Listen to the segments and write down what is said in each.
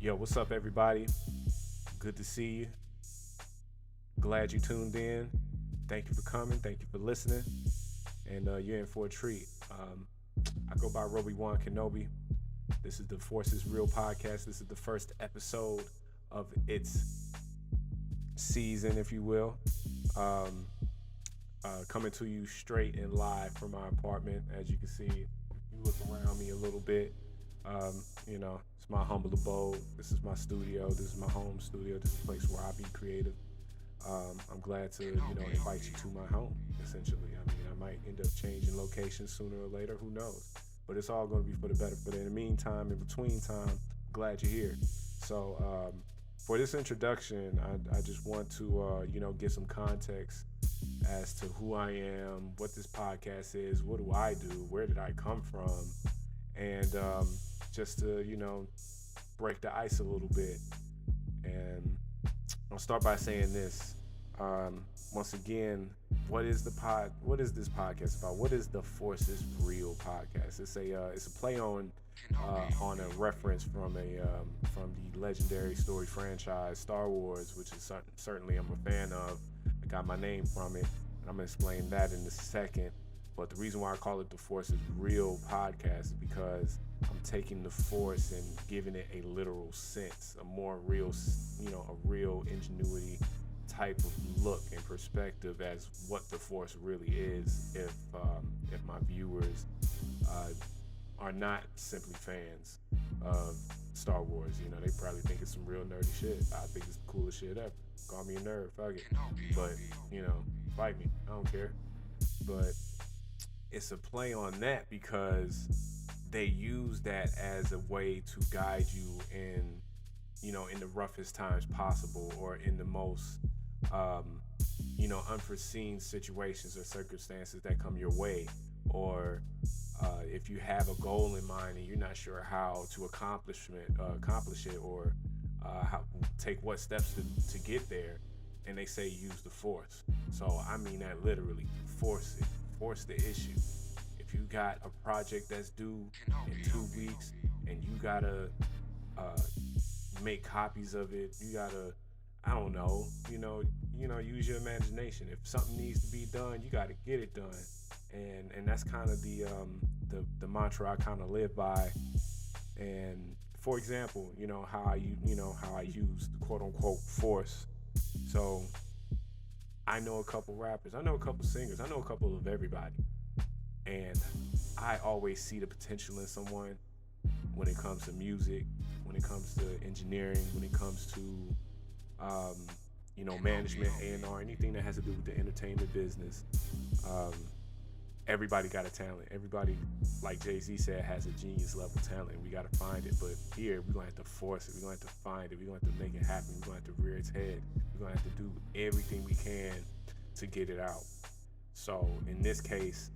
Yo, what's up, everybody? Good to see you. Glad you tuned in. Thank you for coming. Thank you for listening. And you're in for a treat. I go by RobiWanKanobi. This is the Force is Real podcast. This is the first episode of its season, if you will. Coming to you straight and live from my apartment. As you can see, you look around me a little bit. It's my humble abode. This is my studio. This is my home studio. This is a place where I be creative. I'm glad to, invite you to my home, essentially. I might end up changing locations sooner or later. Who knows? But it's all going to be for the better. But in the meantime, in between time, glad you're here. So for this introduction, I just want to, get some context as to who I am, what this podcast is, what do I do, where did I come from, and just to, break the ice a little bit. And I'll start by saying this. Once again, what is this podcast about? What is the Force is Real podcast? It's a play on a reference from the legendary story franchise Star Wars, which is certainly I'm a fan of. I got my name from it, and I'm gonna explain that in a second. But the reason why I call it the Force is Real podcast is because I'm taking the Force and giving it a literal sense, a more real, a real ingenuity type of look and perspective as what the Force really is. If my viewers are not simply fans of Star Wars, they probably think it's some real nerdy shit. I think it's the coolest shit ever. Call me a nerd, fuck it. But fight me, I don't care. But it's a play on that because they use that as a way to guide you in the roughest times possible, or in the most unforeseen situations or circumstances that come your way, or if you have a goal in mind and you're not sure how to accomplish it, or take what steps to get there, and they say use the Force. So I mean that literally. Force it. Force the issue. If you got a project that's due in 2 weeks and you gotta make copies of it, you gotta, I don't know, use your imagination. If something needs to be done, you gotta get it done. And that's kind of the mantra I kind of live by. And for example, how I use the quote unquote Force. So I know a couple rappers, I know a couple singers, I know a couple of everybody. And I always see the potential in someone when it comes to music, when it comes to engineering, when it comes to, management, A&R, anything that has to do with the entertainment business. Everybody got a talent. Everybody, like Jay-Z said, has a genius level talent. We got to find it. But here, we're going to have to force it. We're going to have to find it. We're going to have to make it happen. We're going to have to rear its head. We're going to have to do everything we can to get it out. So in this case,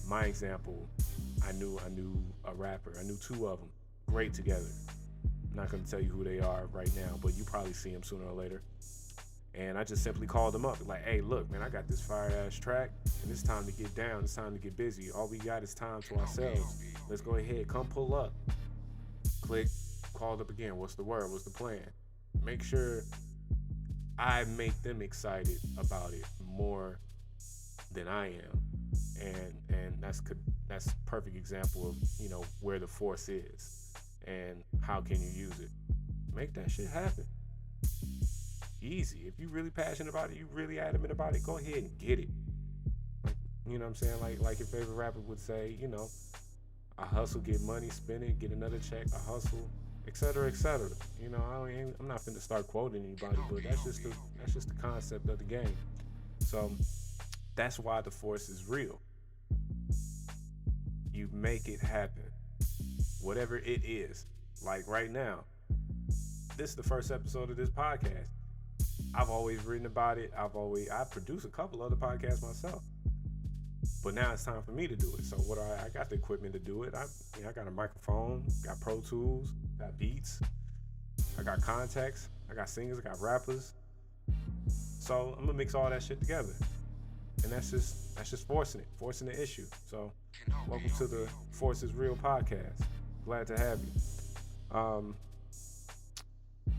my example, I knew a rapper. I knew two of them. Great together. I'm not going to tell you who they are right now, but you probably see them sooner or later. And I just simply called them up. Like, hey, look, man, I got this fire-ass track, and it's time to get down. It's time to get busy. All we got is time to ourselves. Let's go ahead. Come pull up. Click. Called up again. What's the word? What's the plan? Make sure I make them excited about it more than I am. And that's a perfect example of, where the Force is and how can you use it. Make that shit happen. Easy. If you're really passionate about it, you really adamant about it, go ahead and get it. Like, you know what I'm saying? Like your favorite rapper would say, I hustle, get money, spend it, get another check, I hustle, etc., etc. I'm not finna start quoting anybody, but that's just the concept of the game. So that's why the Force is real. You make it happen. Whatever it is. Like right now, this is the first episode of this podcast. I've always written about it. I produce a couple other podcasts myself. But now it's time for me to do it. So I got the equipment to do it. I got a microphone, got Pro Tools, got beats, I got contacts, I got singers, I got rappers. So I'm gonna mix all that shit together. And that's just forcing the issue. So welcome to the Force is Real podcast. Glad to have you.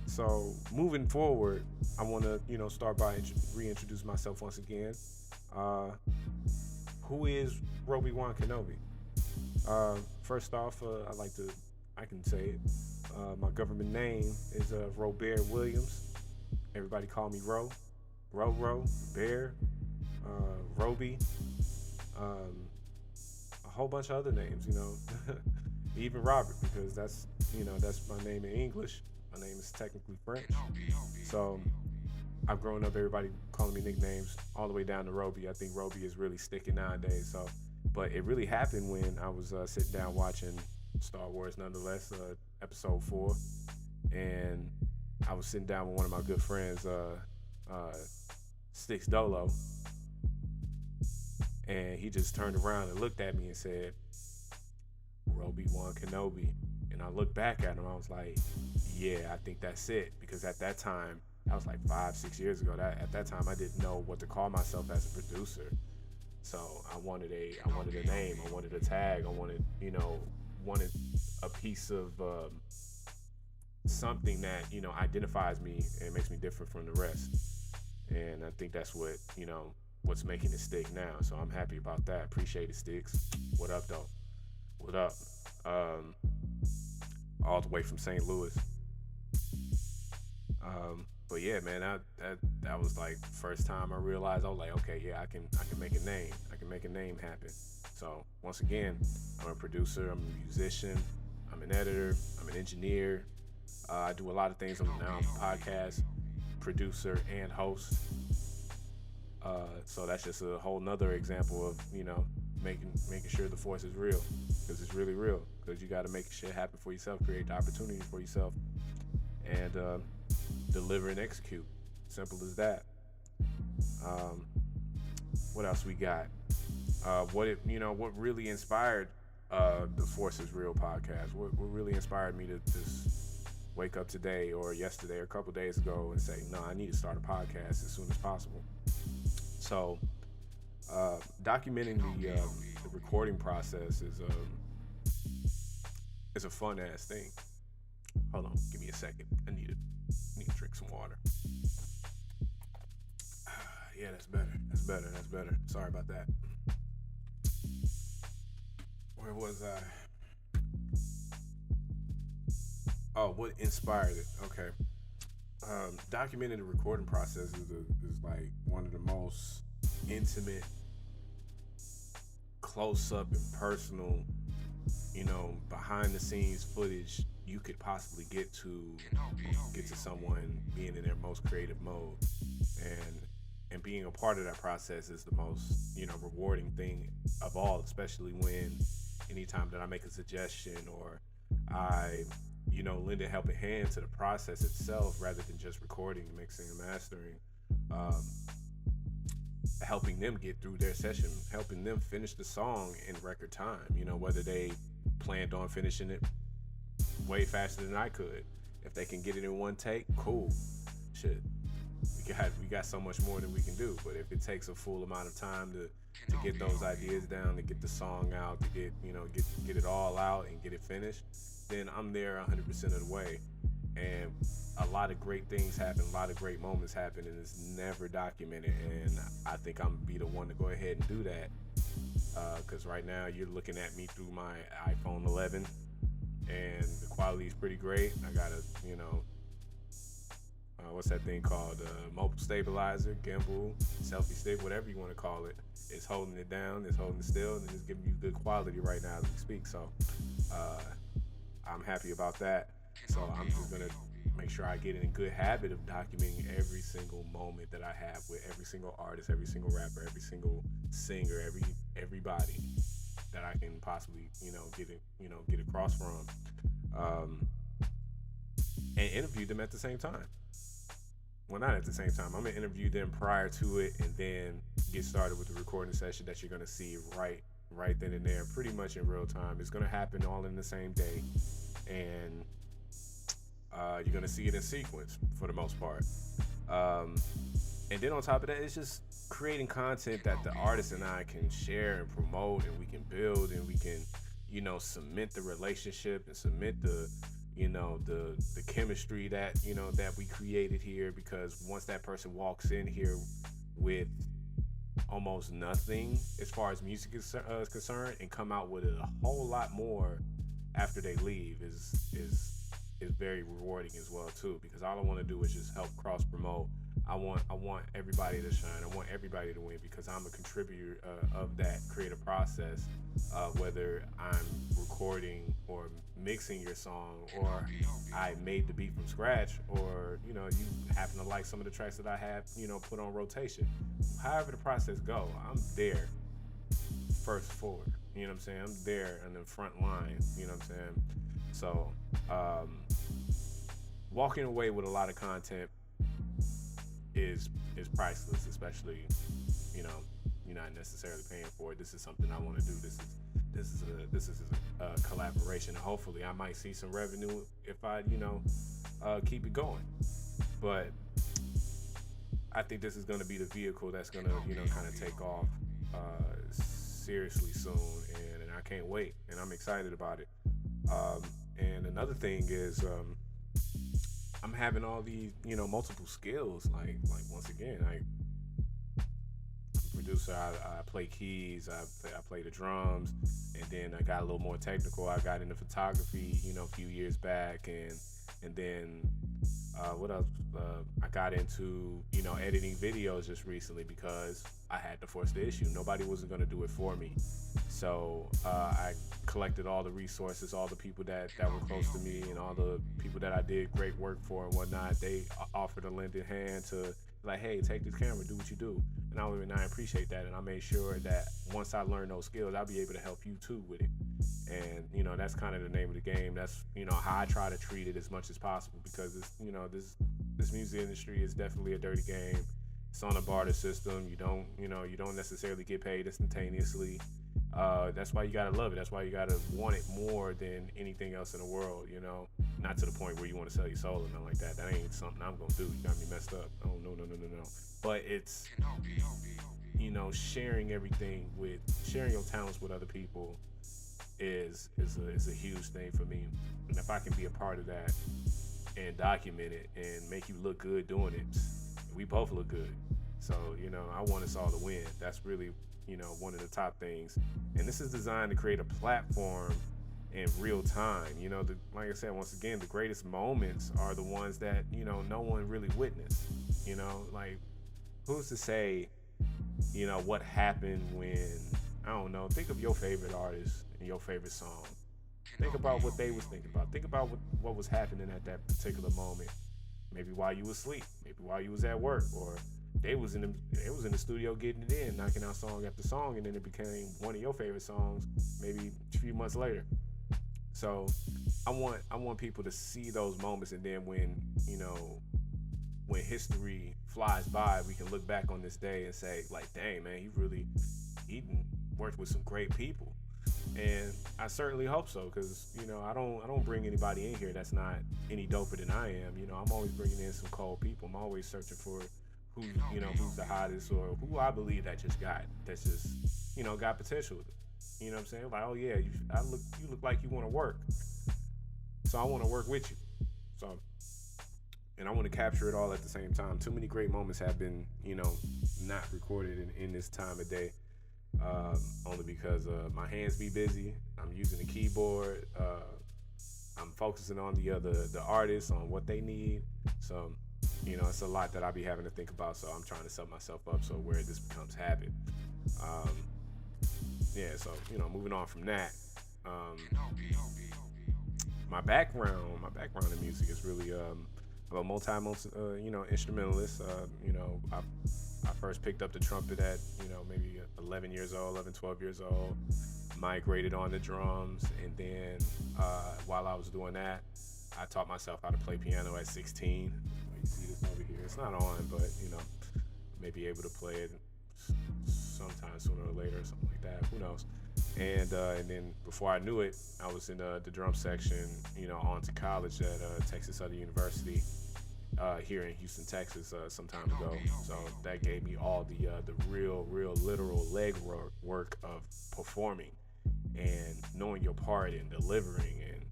So moving forward, I want to start by reintroduce myself once again. Uh, who is RobiWanKanobi? First off, I can say it. My government name is Robert Williams. Everybody call me Ro, Bear, Roby, um, a whole bunch of other names, even Robert, because that's my name in English. My name is technically French. So I've grown up everybody calling me nicknames all the way down to Roby. I think Roby is really sticking nowadays. So, but it really happened when I was sitting down watching Star Wars, nonetheless, episode 4, and I was sitting down with one of my good friends, Sticks Dolo, and he just turned around and looked at me and said, RobiWanKanobi. And I looked back at him, I was like, yeah, I think that's it. Because at that time, that was like 5-6 years ago. At that time, I didn't know what to call myself as a producer. So I wanted a name, I wanted a tag, I wanted a piece of something that identifies me and makes me different from the rest. And I think that's what's making it stick now. So I'm happy about that. Appreciate it, Sticks. What up, though? What up? All the way from St. Louis. But yeah, man, that was like the first time I realized I was like, okay, yeah, I can make a name. I can make a name happen. So once again, I'm a producer, I'm a musician, I'm an editor, I'm an engineer. I do a lot of things. I'm a podcast producer and host. So that's just a whole nother example of making sure the force is real, because it's really real. Because you got to make shit happen for yourself, create the opportunity for yourself, and deliver and execute. Simple as that. What else we got? What really inspired the Force is Real podcast? What really inspired me to just wake up today or yesterday or a couple days ago and say, no, I need to start a podcast as soon as possible. So documenting the recording process is a fun ass thing. Hold on, give me a second. I need to drink some water. Yeah, that's better. Sorry about that. Where was I? Oh, what inspired it? Okay. Documenting the recording process is like one of the most intimate, close up and personal, behind the scenes footage you could possibly get to someone being in their most creative mode, and being a part of that process is the most rewarding thing of all, especially when anytime that I make a suggestion or I lend a helping hand to the process itself rather than just recording, mixing, and mastering, helping them get through their session, helping them finish the song in record time, whether they planned on finishing it way faster than I could. If they can get it in one take, cool. Shit. We got so much more than we can do. But if it takes a full amount of time to get those ideas down, to get the song out, to get it all out and get it finished, then I'm there 100% of the way. And a lot of great things happen, a lot of great moments happen, and it's never documented. And I think I'm gonna be the one to go ahead and do that. Because right now you're looking at me through my iPhone 11, and the quality is pretty great. I got a, what's that thing called? Mobile stabilizer, gimbal, selfie stick, whatever you want to call it. It's holding it down, it's holding it still, and it's giving you good quality right now as we speak. So I'm happy about that. So I'm just going to make sure I get in a good habit of documenting every single moment that I have with every single artist, every single rapper, every single singer, everybody that I can possibly, get across from, and interview them at the same time. Well, not at the same time. I'm going to interview them prior to it and then get started with the recording session that you're going to see right then and there, pretty much in real time. It's going to happen all in the same day, and you're going to see it in sequence for the most part. And then on top of that, it's just creating content that the artist and I can share and promote, and we can build, and we can, cement the relationship and cement the, the chemistry that that we created here. Because once that person walks in here with almost nothing as far as music is concerned, and come out with a whole lot more after they leave, is very rewarding as well too. Because all I want to do is just help cross promote. I want everybody to shine. I want everybody to win, because I'm a contributor of that creative process. Whether I'm recording or mixing your song, or I made the beat from scratch, or you happen to like some of the tracks that I have put on rotation. However the process go, I'm there first forward. You know what I'm saying? I'm there in the front line. You know what I'm saying? So walking away with a lot of content is priceless, especially you're not necessarily paying for it. This is something I want to do. This is a collaboration. And hopefully I might see some revenue if I keep it going. But I think this is going to be the vehicle that's going to kind of take off seriously soon, and I can't wait, and I'm excited about it. And another thing is I'm having all these multiple skills. Like once again, I'm a producer. I play keys. I play the drums, and then I got a little more technical. I got into photography a few years back, and then what else? I got into editing videos just recently, because I had to force the issue. Nobody wasn't going to do it for me, so I collected all the resources, all the people that were close to me, and all the people that I did great work for and whatnot. They offered a lending hand to, like, hey, take this camera, do what you do. And I appreciate that, and I made sure that once I learned those skills, I'll be able to help you too with it. And that's kind of the name of the game. That's how I try to treat it as much as possible, because it's this music industry is definitely a dirty game. It's on a barter system. You don't necessarily get paid instantaneously. That's why you gotta love it. That's why you gotta want it more than anything else in the world. Not to the point where you want to sell your soul or nothing like that. That ain't something I'm gonna do. You got me messed up. Oh no. But it's sharing your talents with other people is a huge thing for me. And if I can be a part of that and document it and make you look good doing it, we both look good. So I want us all to win. That's really one of the top things. And this is designed to create a platform in real time. Like I said, once again, the greatest moments are the ones that no one really witnessed. Like, who's to say what happened when, I don't know, think of your favorite artist and your favorite song. Think about what they was thinking about. Think about what was happening at that particular moment. Maybe while you was asleep, maybe while you was at work, or they was in the studio getting it in, knocking out song after song, and then it became one of your favorite songs maybe a few months later. So I want people to see those moments, and then when history flies by, we can look back on this day and say, like, dang man, he worked with some great people. And I certainly hope so, because I don't bring anybody in here that's not any doper than I am. I'm always bringing in some cold people. I'm always searching for who's the hottest, or who I believe that's just got potential. You know what I'm saying? Like, oh yeah, you look like you want to work, so I want to work with you. So, and I want to capture it all at the same time. Too many great moments have been not recorded in this time of day. Only because my hands be busy. I'm using the keyboard. I'm focusing on the artists, on what they need. So, it's a lot that I be having to think about. So I'm trying to set myself up so where this becomes habit. So moving on from that. My background in music is really I'm a multi instrumentalist. I first picked up the trumpet at, maybe 11 years old, 11, 12 years old, migrated on the drums, and then while I was doing that, I taught myself how to play piano at 16. You see this over here. It's not on, but, maybe able to play it sometime sooner or later or something like that. Who knows? And then before I knew it, I was in the drum section, on to college at Texas Southern University. Here in Houston, Texas, some time ago. So that gave me all the real literal leg work of performing and knowing your part and delivering and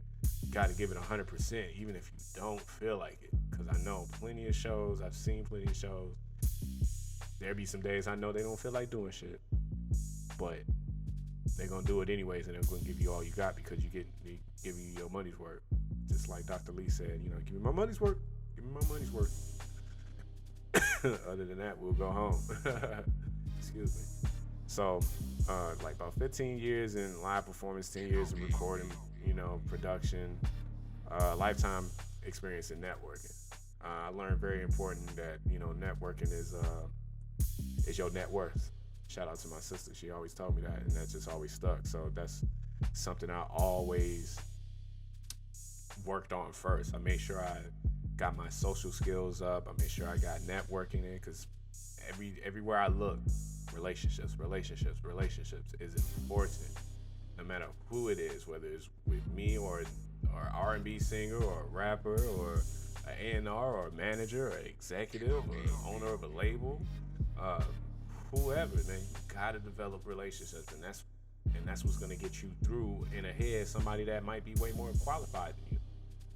got to give it 100%, even if you don't feel like it. Because I know plenty of shows, I've seen plenty of shows. There be some days I know they don't feel like doing shit, but they're gonna do it anyways, and they're gonna give you all you got because they give you your money's worth. Just like Dr. Lee said, you know, give me my money's worth. Give me my money's worth. Other than that, we'll go home. Excuse me. So, like about 15 years in live performance, 10 years in recording, you know, production, lifetime experience in networking. I learned very important that, you know, networking is your net worth. Shout out to my sister. She always told me that, and that just always stuck. So that's something I always worked on first. I made sure I got my social skills up. I made sure I got networking in, because everywhere I look, relationships is important. No matter who it is, whether it's with me or R&B singer or a rapper or an A&R or a manager or executive or owner of a label, whoever, man, you gotta develop relationships, and that's what's gonna get you through and ahead somebody that might be way more qualified than you.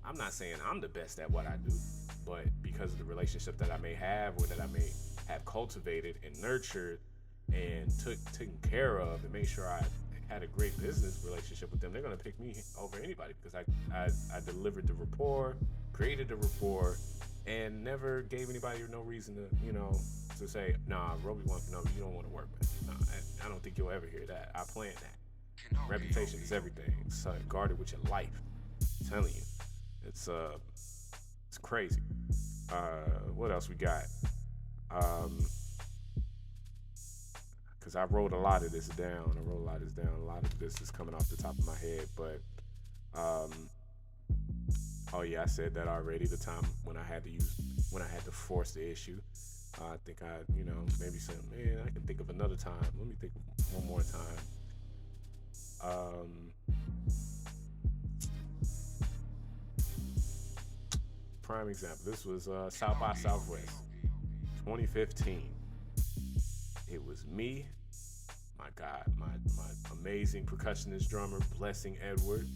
I'm not saying I'm the best at what I do, but because of the relationship that I may have or that I may have cultivated and nurtured and taken care of and made sure I had a great business relationship with them, they're gonna pick me over anybody because I delivered the rapport, created the rapport, and never gave anybody no reason to, you know, to say, nah, RobiWanKanobi, you don't want to work with me. Nah, I don't think you'll ever hear that. I planned that. Reputation is everything. So guard it with your life. I'm telling you. It's crazy. What else we got? Because I wrote a lot of this down. A lot of this is coming off the top of my head, but oh yeah, I said that already. The time when I had to force the issue. I think maybe say, man, I can think of another time. Let me think of one more time. Prime example. This was South by Southwest, 2015. It was me, my God, my amazing percussionist drummer, Blessing Edward,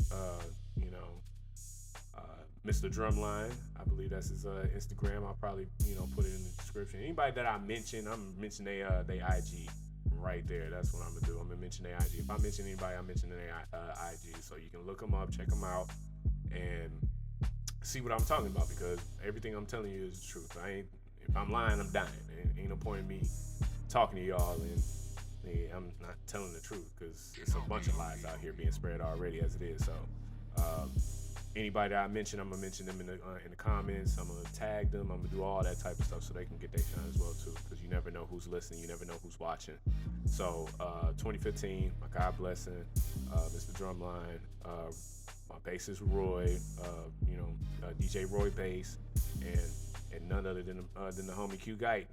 Mr. Drumline, I believe that's his Instagram. I'll probably put it in the description. Anybody that I mention, I'm gonna mention they IG right there. That's what I'm gonna do. I'm gonna mention their IG. If I mention anybody, I'm mentioning their IG, so you can look them up, check them out, and see what I'm talking about, because everything I'm telling you is the truth. If I'm lying, I'm dying. Ain't no point in me talking to y'all and I'm not telling the truth, because it's a bunch of lies out here being spread already as it is. So anybody that I mention, I'm gonna mention them in the comments. I'm gonna tag them. I'm gonna do all that type of stuff so they can get their shine as well too, because you never know who's listening. You never know who's watching. So 2015, my God Blessing, Mr. Drumline, my bassist Roy, DJ Roy Bass, and none other than the homie Q Guyton.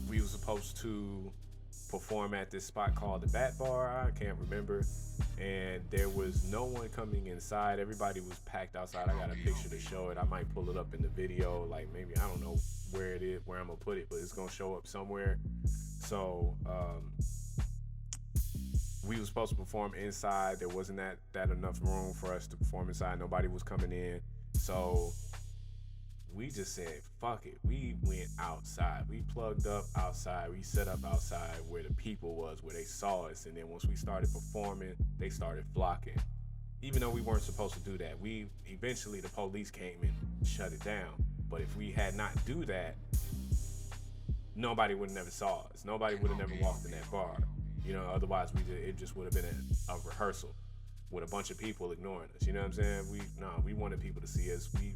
We were supposed to perform at this spot called the Bat Bar. I can't remember, and there was no one coming inside. Everybody was packed outside. I got a picture to show it. I might pull it up in the video, like maybe, I don't know where it is, where I'm gonna put it, but it's gonna show up somewhere. So we were supposed to perform inside. There wasn't that enough room for us to perform inside. Nobody was coming in, so we just said, fuck it. We went outside. We plugged up outside. We set up outside where the people was, where they saw us. And then once we started performing, they started flocking. Even though we weren't supposed to do that, eventually the police came and shut it down. But if we had not do that, nobody would have never saw us. Nobody would have never walked in that bar. Otherwise it just would have been a rehearsal with a bunch of people ignoring us. You know what I'm saying? We wanted people to see us. We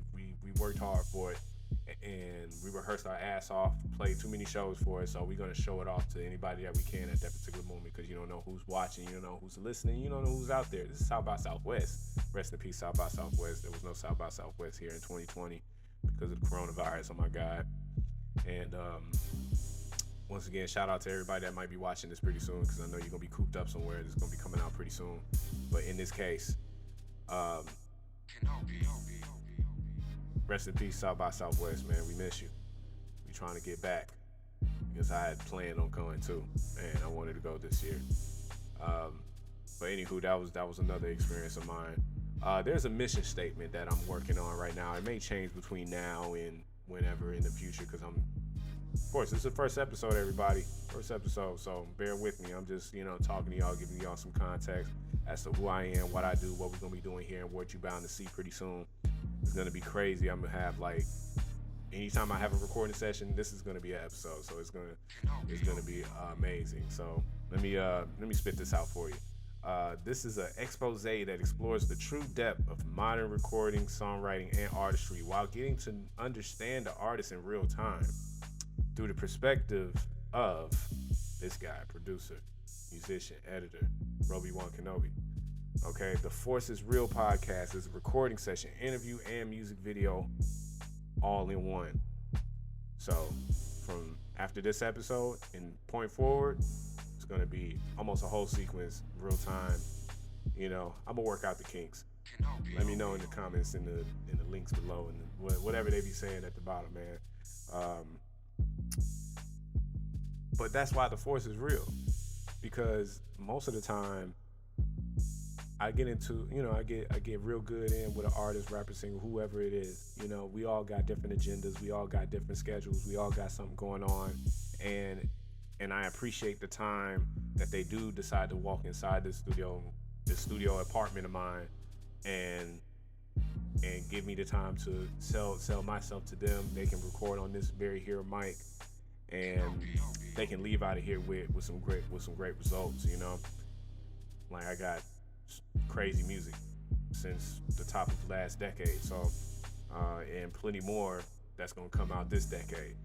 worked hard for it, and we rehearsed our ass off, played too many shows for it, so we're going to show it off to anybody that we can at that particular moment, because you don't know who's watching, you don't know who's listening, you don't know who's out there. This is South by Southwest. Rest in peace, South by Southwest. There was no South by Southwest here in 2020 because of the coronavirus. Oh my God. And once again, shout out to everybody that might be watching this pretty soon, because I know you're going to be cooped up somewhere. This is going to be coming out pretty soon. But in this case, rest in peace, South by Southwest, man. We miss you. We trying to get back, because I had planned on going too, and I wanted to go this year. But anywho, that was another experience of mine. There's a mission statement that I'm working on right now. It may change between now and whenever in the future, because of course, this is the first episode, everybody. First episode, so bear with me. I'm just, talking to y'all, giving y'all some context as to who I am, what I do, what we're gonna be doing here, and what you bound to see pretty soon. It's gonna be crazy. I'm gonna have anytime I have a recording session, this is gonna be an episode. So it's gonna be amazing. So let me spit this out for you. This is an expose that explores the true depth of modern recording, songwriting, and artistry while getting to understand the artist in real time through the perspective of this guy, producer, musician, editor, RobiWanKanobi. Okay, the Force is Real podcast is a recording session, interview, and music video all in one. So from after this episode and point forward, it's gonna be almost a whole sequence, real time. I'm gonna work out the kinks. Let me know in the comments, in the links below, and whatever they be saying at the bottom, man. But that's why the Force is real, because most of the time I get into, I get real good in with an artist, rapper, singer, whoever it is. We all got different agendas, we all got different schedules, we all got something going on, and I appreciate the time that they do decide to walk inside this studio apartment of mine, and give me the time to sell myself to them. They can record on this very here mic, and they can leave out of here with some great results. Like, I got crazy music since the top of last decade, so and plenty more that's gonna come out this decade.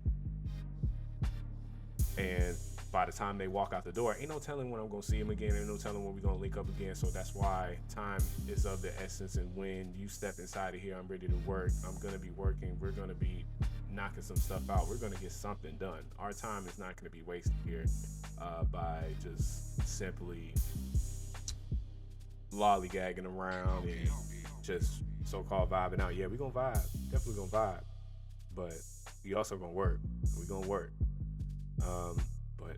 And by the time they walk out the door, ain't no telling when I'm gonna see them again, ain't no telling when we're gonna link up again. So that's why time is of the essence, and when you step inside of here, I'm ready to work. I'm gonna be working. We're gonna be knocking some stuff out. We're gonna get something done. Our time is not gonna be wasted here by just simply lollygagging around and just so-called vibing out. Yeah, we gonna vibe, definitely gonna vibe, but we also gonna work. We gonna work. But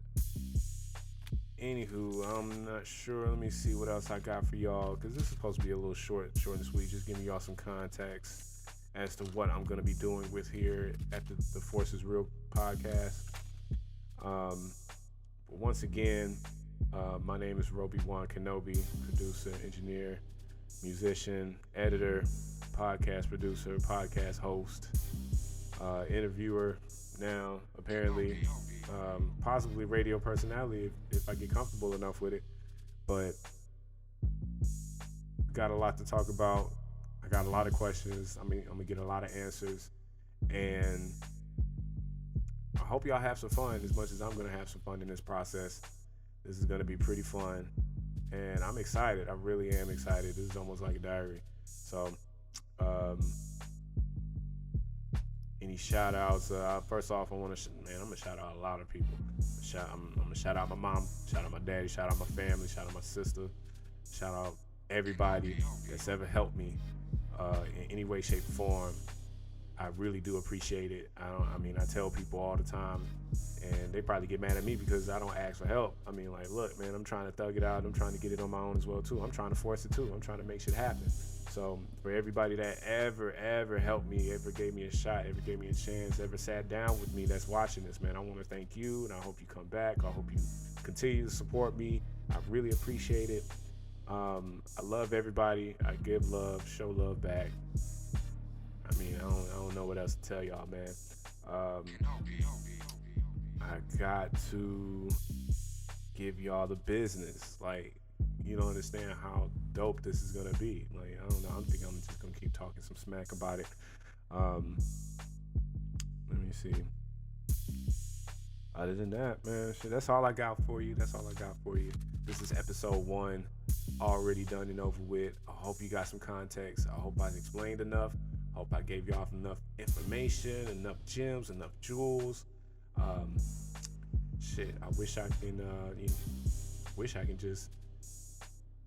anywho, I'm not sure. Let me see what else I got for y'all, because this is supposed to be a little short and sweet, just giving y'all some context as to what I'm gonna be doing with here at the Force is Real podcast. But once again, my name is RobiWanKanobi, producer, engineer, musician, editor, podcast producer, podcast host, interviewer now, apparently, possibly radio personality if I get comfortable enough with it. But got a lot to talk about. I got a lot of questions. I'm gonna get a lot of answers, and I hope y'all have some fun as much as I'm gonna have some fun in this process. This is gonna be pretty fun, and I'm excited. I really am excited. This is almost like a diary. So, any shout outs? First off, I'm gonna shout out a lot of people. I'm gonna shout out my mom, shout out my daddy, shout out my family, shout out my sister, shout out everybody that's ever helped me in any way, shape, or form. I really do appreciate it. I tell people all the time, and they probably get mad at me because I don't ask for help. Look, man, I'm trying to thug it out. I'm trying to get it on my own as well too. I'm trying to force it too. I'm trying to make shit happen. So for everybody that ever helped me, ever gave me a shot, ever gave me a chance, ever sat down with me that's watching this, man, I want to thank you, and I hope you come back. I hope you continue to support me. I really appreciate it. I love everybody. I give love, show love back. I don't know what else to tell y'all, man. I got to give y'all the business. You don't understand how dope this is gonna be. I don't know. I think I'm just gonna keep talking some smack about it. Let me see. Other than that, man, shit, that's all I got for you. This is episode 1, already done and over with. I hope you got some context. I hope I explained enough. I hope I gave y'all enough information, enough gems, enough jewels. I wish I can just,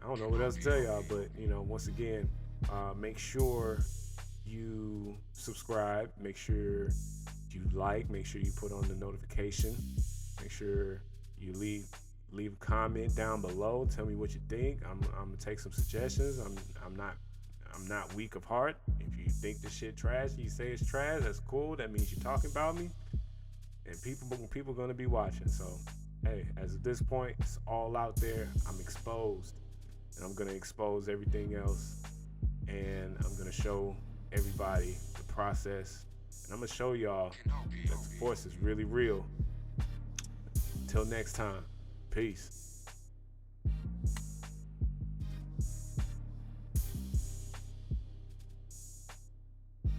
I don't know what else to tell y'all, but once again, make sure you subscribe, make sure you like, make sure you put on the notification, make sure you Leave a comment down below. Tell me what you think. I'm gonna take some suggestions. I'm not weak of heart. If you think this shit trash, you say it's trash. That's cool. That means you're talking about me, and people gonna be watching. So, hey, as of this point, it's all out there. I'm exposed, and I'm gonna expose everything else, and I'm gonna show everybody the process, and I'm gonna show y'all that the force is really real. Until next time, peace.